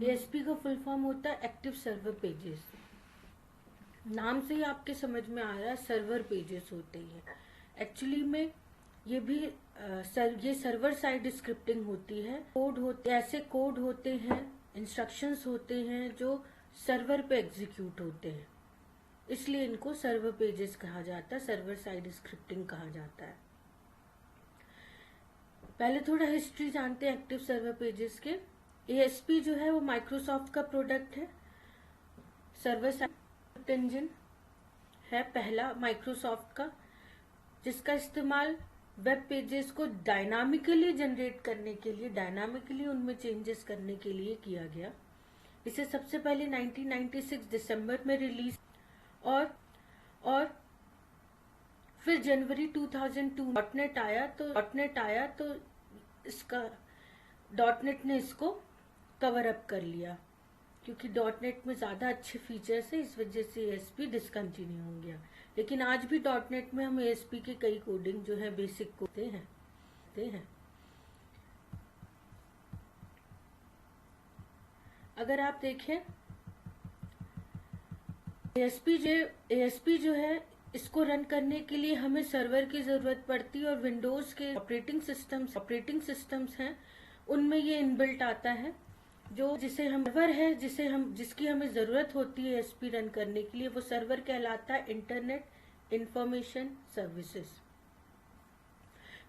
ASP का full form होता है एक्टिव सर्वर पेजेस। नाम से ही आपके समझ में आ रहा है सर्वर पेजेस होते हैं। एक्चुअली में ये भी ये सर्वर साइड स्क्रिप्टिंग होती है। कोड होते ऐसे कोड होते हैं, इंस्ट्रक्शंस होते हैं जो सर्वर पे एग्जीक्यूट होते हैं, इसलिए इनको सर्वर पेजेस कहा जाता है, सर्वर साइड स्क्रिप्टिंग कहा जाता है। पहले थोड़ा हिस्ट्री जानते हैं एक्टिव सर्वर पेजेस के। एएसपी जो है वो माइक्रोसॉफ्ट का प्रोडक्ट है, सर्वर साइड इंजन है पहला माइक्रोसॉफ्ट का, जिसका इस्तेमाल वेब पेजेस को डायनामिकली जनरेट करने के लिए, डायनामिकली उनमें चेंजेस करने के लिए किया गया। इसे सबसे पहले 1996 दिसंबर में रिलीज और फिर जनवरी 2002 डॉटनेट आया तो इसका डॉटनेट ने इसको कवर अप कर लिया, क्योंकि डॉटनेट में ज्यादा अच्छे फीचर्स है, इस वजह से एएसपी डिसकंटिन्यू हो गया। लेकिन आज भी डॉटनेट में हम एएसपी के कई कोडिंग जो है बेसिक होते हैं। अगर आप देखें एएसपी जो है इसको रन करने के लिए हमें सर्वर की जरूरत पड़ती है, और विंडोज के ऑपरेटिंग सिस्टम्स हैं उनमें ये इनबिल्ट आता है। जो जिसकी हमें जरूरत होती है एएसपी रन करने के लिए, वो सर्वर कहलाता है इंटरनेट इंफॉर्मेशन सर्विसेज।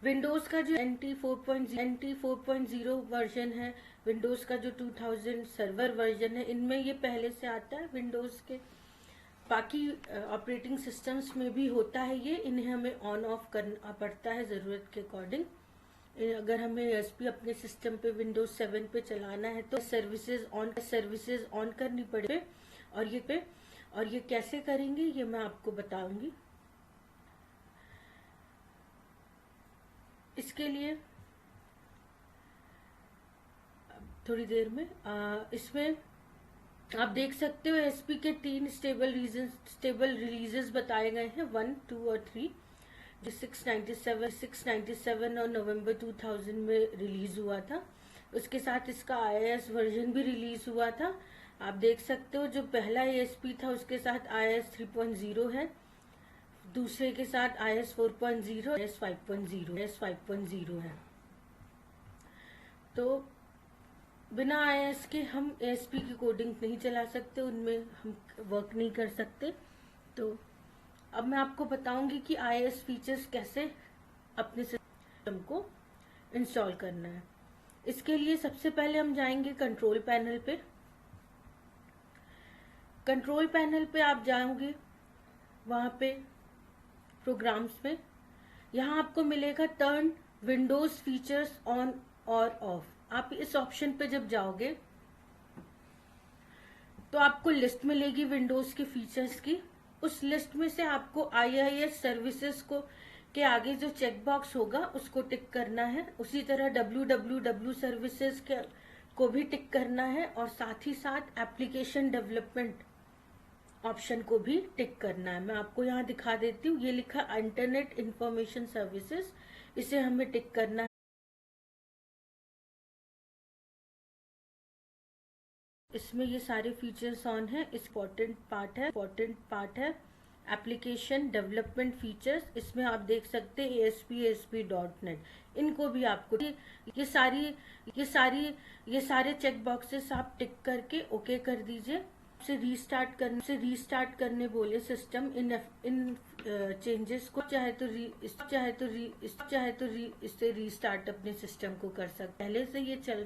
विंडोज का जो NT 4.0 वर्जन है, विंडोज का जो 2000 सर्वर वर्जन है, इनमें ये पहले से आता है। विंडोज के बाकी ऑपरेटिंग सिस्टम्स में भी होता है ये, इन्हें हमें ऑन ऑफ करना पड़ता है जरूरत के अकॉर्डिंग। अगर हमें एएसपी अपने सिस्टम पे विंडोज 7 पे चलाना है तो सर्विसेज ऑन करनी पड़े, और ये कैसे करेंगे ये मैं आपको बताऊंगी। इसके लिए थोड़ी देर में इसमें आप देख सकते हो एएसपी के 3 स्टेबल रिलीजेस बताए गए हैं, 1, 2 और 3, जो 697 और नवंबर 2000 में रिलीज हुआ था। उसके साथ इसका iOS वर्जन भी रिलीज हुआ था। आप देख सकते हो जो पहला एएसपी था उसके साथ iOS 3.0 है, दूसरे के साथ iOS 4.0, iOS 5.0 है। तो बिना iOS के हम एएसपी की कोडिंग नहीं चला सकते, उनमें हम वर्क नहीं कर सकते। तो अब मैं आपको बताऊंगी कि iOS फीचर्स कैसे अपने सिस्टम को इंस्टॉल करना है। इसके लिए सबसे पहले हम जाएंगे कंट्रोल पैनल पे। कंट्रोल पैनल पे आप जाओगे, वहां पे प्रोग्राम्स में यहाँ आपको मिलेगा टर्न विंडोज फीचर्स ऑन और ऑफ। आप इस ऑप्शन पे जब जाओगे तो आपको लिस्ट मिलेगी विंडोज के फीचर्स की। उस लिस्ट में से आपको IIS सर्विसेज को के आगे जो चेक बॉक्स होगा उसको टिक करना है। उसी तरह www सर्विसेज को भी टिक करना है, और साथ ही साथ एप्लीकेशन डेवलपमेंट ऑप्शन को भी टिक करना है। मैं आपको यहाँ दिखा देती हूँ, ये लिखा इंटरनेट इंफॉर्मेशन सर्विसेज, इसे हमें टिक करना है। इसमें ये सारे फीचर्स ऑन है। इम्पोर्टेंट पार्ट है एप्लीकेशन डेवलपमेंट फीचर्स। इसमें आप देख सकते हैं ASP.NET, इनको भी आपको ये सारे चेक बॉक्सेस आप टिक करके ओके कर दीजिए। से रीस्टार्ट करने बोले सिस्टम इन चेंजेस को, चाहे तो इससे रीस्टार्ट अपने सिस्टम को कर सकते। पहले से ये चल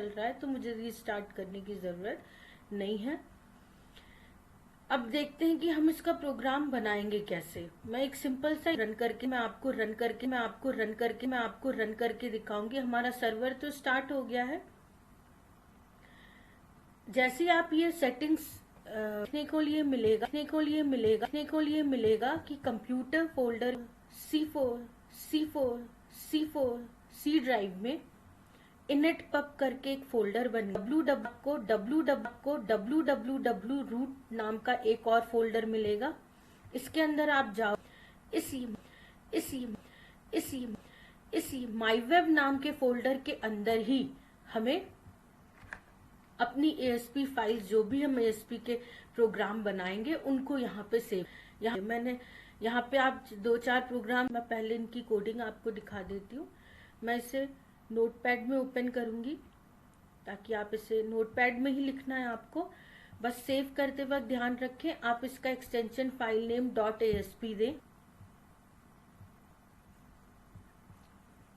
रहा है तो मुझे रीस्टार्ट करने की जरूरत नहीं है। अब देखते हैं कि हम इसका प्रोग्राम बनाएंगे कैसे। मैं एक सिंपल सा रन करके मैं आपको रन करके दिखाऊंगी। हमारा सर्वर तो स्टार्ट हो गया है। जैसे आप ये सेटिंग्स देखने को लिए मिलेगा कि कंप्यूटर फोल्डर C ड्राइव में initpub करके एक फोल्डर बने। www रूट नाम का एक और फोल्डर मिलेगा। इसके अंदर आप जाओ, इसी माईवेब नाम के फोल्डर के अंदर ही हमें अपनी ASP फाइल, जो भी हम ASP के प्रोग्राम बनाएंगे उनको यहाँ पे सेव, यहाँ पे आप 2-4 प्रोग्राम, मैं पहले इनकी कोडिंग आपको दिखा देती हूँ। मैं इसे नोटपैड में ओपन करूंगी ताकि आप इसे नोटपैड में ही लिखना है आपको। बस सेव करते वक्त ध्यान रखें आप इसका एक्सटेंशन फाइल नेम .asp दें।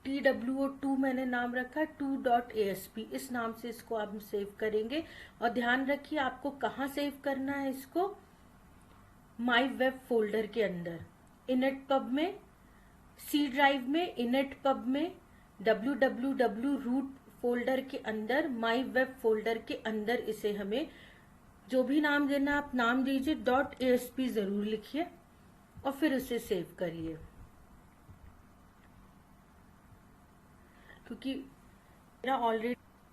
TWO2 मैंने नाम रखा, 2.asp, इस नाम से इसको आप सेव करेंगे। और ध्यान रखिए आपको कहाँ सेव करना है इसको, माई वेब फोल्डर के अंदर, इनेटपब में, सी ड्राइव में, इनेटपब में, www रूट फोल्डर के अंदर, माई वेब फोल्डर के अंदर इसे हमें जो भी नाम देना आप नाम दीजिए, .asp जरूर लिखिए और फिर उसे सेव करिए। क्योंकि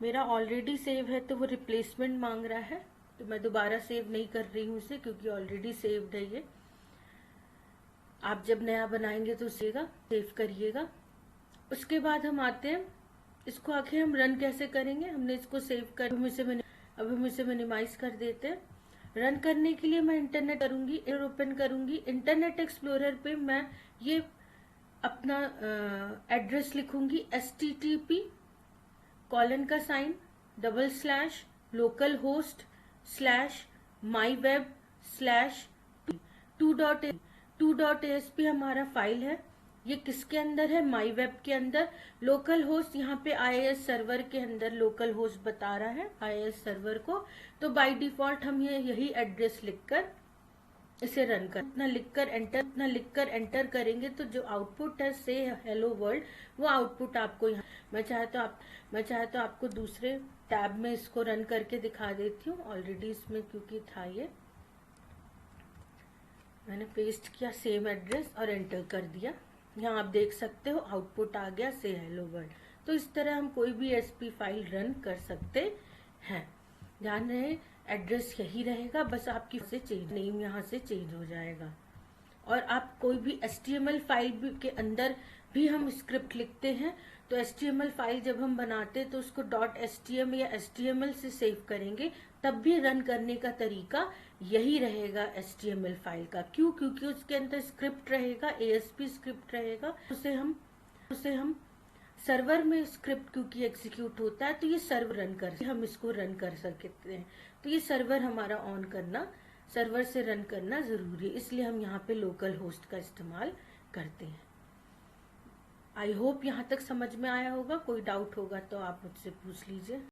मेरा ऑलरेडी सेव है तो वो रिप्लेसमेंट मांग रहा है, तो मैं दोबारा सेव नहीं कर रही हूँ इसे क्योंकि ऑलरेडी सेव्ड है ये। आप जब नया बनाएंगे तो सेव करिएगा। उसके बाद हम आते हैं, इसको आखिर हम रन कैसे करेंगे। हमने इसको सेव कर, अब हम इसे मिनिमाइज कर देते हैं। रन करने के लिए मैं इंटरनेट करूंगी, ओपन करूंगी। इंटरनेट एक्सप्लोरर पे मैं ये अपना एड्रेस लिखूंगी, http://localhost/myweb/2.asp हमारा फाइल है। ये किसके अंदर है, माई वेब के अंदर। लोकल होस्ट यहाँ पे IIS सर्वर के अंदर लोकल होस्ट बता रहा है IIS सर्वर को, तो बाय डिफॉल्ट हम यही एड्रेस लिखकर इसे रन कर, इतना लिखकर एंटर करेंगे तो जो आउटपुट है से हेलो वर्ल्ड, वो आउटपुट आपको यहाँ, मैं चाहे तो आपको दूसरे टैब में इसको रन करके दिखा देती हूँ। ऑलरेडी इसमें क्योंकि था ये, मैंने पेस्ट किया सेम एड्रेस और एंटर कर दिया। यहाँ आप देख सकते हो आउटपुट आ गया से हेलो वर्ल्ड। तो इस तरह हम कोई भी ASP फाइल रन कर सकते हैं। ध्यान रहे एड्रेस यही रहेगा, बस आपकी से चेंज, नेम यहाँ से चेंज हो जाएगा। और आप कोई भी HTML फाइल के अंदर भी हम स्क्रिप्ट लिखते हैं, तो HTML फाइल जब हम बनाते हैं तो उसको .htm या HTML से सेव करेंगे, तब भी रन करने का तरीका यही रहेगा HTML फाइल का। क्यों? क्योंकि उसके अंदर स्क्रिप्ट रहेगा, ASP स्क्रिप्ट रहेगा, उसे हम सर्वर में स्क्रिप्ट क्योंकि एग्जीक्यूट होता है तो ये सर्वर हम इसको रन कर सकते हैं। तो ये सर्वर हमारा ऑन करना, सर्वर से रन करना जरूरी है, इसलिए हम यहाँ पे लोकल होस्ट का इस्तेमाल करते हैं। आई होप यहाँ तक समझ में आया होगा। कोई डाउट होगा तो आप मुझसे पूछ लीजिए।